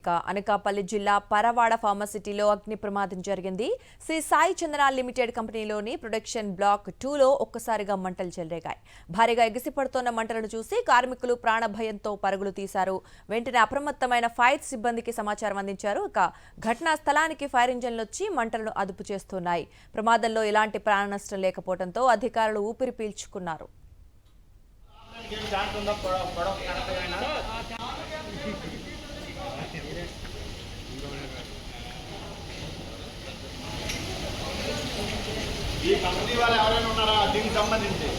అనకాపల్లి జిల్లా పరవాడ ఫార్మసిటీలో అగ్ని ప్రమాదం జరిగింది. శ్రీ సాయి చంద్ర లిమిటెడ్ కంపెనీలోని ప్రొడక్షన్ బ్లాక్ 2లో ఒక్కసారిగా మంటలు చెలరేగాయి. భారీగా ఎగిసిపడుతోన్న మంటలను చూసి కార్మికులు ప్రాణభయంతో పరుగులు తీశారు. వెంటనే అప్రమత్తమైన ఫైర్ సిబ్బందికి సమాచారం అందించారు. ఘటనా స్థలానికి ఫైర్ ఇంజన్లు వచ్చి మంటలను అదుపు చేస్తున్నాయి. ప్రమాదంలో ఎలాంటి ప్రాణ నష్టం లేకపోవడంతో అధికారులు ఊపిరి పీల్చుకున్నారు. ఈ కంపెనీ వాళ్ళు ఎవరైనా ఉన్నారా దీనికి సంబంధించి?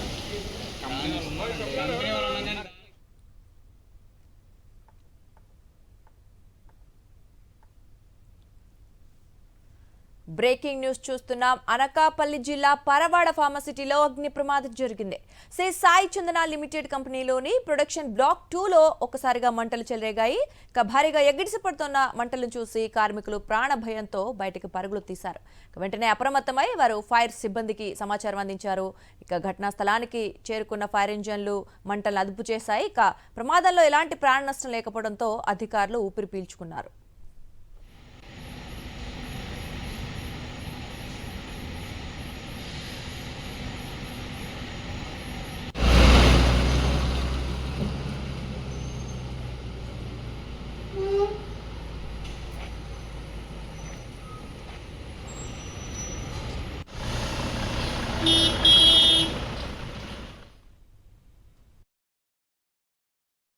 బ్రేకింగ్ న్యూస్ చూస్తున్నాం. అనకాపల్లి జిల్లా పరవాడ ఫార్మసిటీలో అగ్ని ప్రమాదం జరిగింది. శ్రీ సాయి చందన లిమిటెడ్ కంపెనీలోని ప్రొడక్షన్ బ్లాక్ 2లో ఒక్కసారిగా మంటలు చెలరేగాయి. భారీగా ఎగిడిసిపడుతున్న మంటలను చూసి కార్మికులు ప్రాణ భయంతో బయటకు పరుగులు తీశారు. వెంటనే అప్రమత్తమై వారు ఫైర్ సిబ్బందికి సమాచారం అందించారు. ఘటనా స్థలానికి చేరుకున్న ఫైర్ ఇంజన్లు మంటలను అదుపు చేశాయి. ప్రమాదంలో ఎలాంటి ప్రాణ నష్టం లేకపోవడంతో అధికారులు ఊపిరి పీల్చుకున్నారు.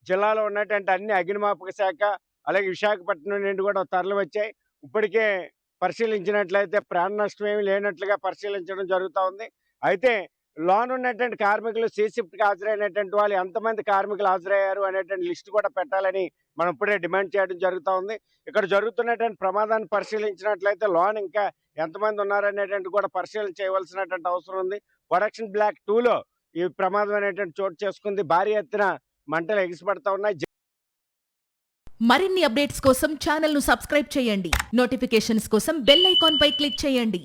జిల్లాలో ఉన్నటువంటి అన్ని అగ్నిమాపక శాఖ అలాగే విశాఖపట్నం నుండి కూడా తరలి వచ్చాయి. ఇప్పటికే పరిశీలించినట్లయితే ప్రాణ నష్టం ఏమీ లేనట్లుగా పరిశీలించడం జరుగుతూ ఉంది. అయితే లోన్ ఉన్నటువంటి కార్మికులు సీషిఫ్ట్కి హాజరైనటువంటి వాళ్ళు ఎంతమంది కార్మికులు హాజరయ్యారు అనేటువంటి లిస్ట్ కూడా పెట్టాలని మనం ఇప్పుడే డిమాండ్ చేయడం జరుగుతూ ఉంది. ఇక్కడ జరుగుతున్నటువంటి ప్రమాదాన్ని పరిశీలించినట్లయితే లోన్ ఇంకా ఎంతమంది ఉన్నారనేటువంటి కూడా పరిశీలన చేయవలసినటువంటి అవసరం ఉంది. ప్రొడక్షన్ బ్లాక్ 2లో ఈ ప్రమాదం అనేటువంటి చోటు చేసుకుంది. భారీ ఎత్తున మంటలు ఎగిసిపడతా ఉన్నాయి. మరిన్ని అప్డేట్స్ కోసం ఛానల్ ను సబ్స్క్రైబ్ చేయండి. నోటిఫికేషన్స్ కోసం బెల్ ఐకాన్ పై క్లిక్ చేయండి.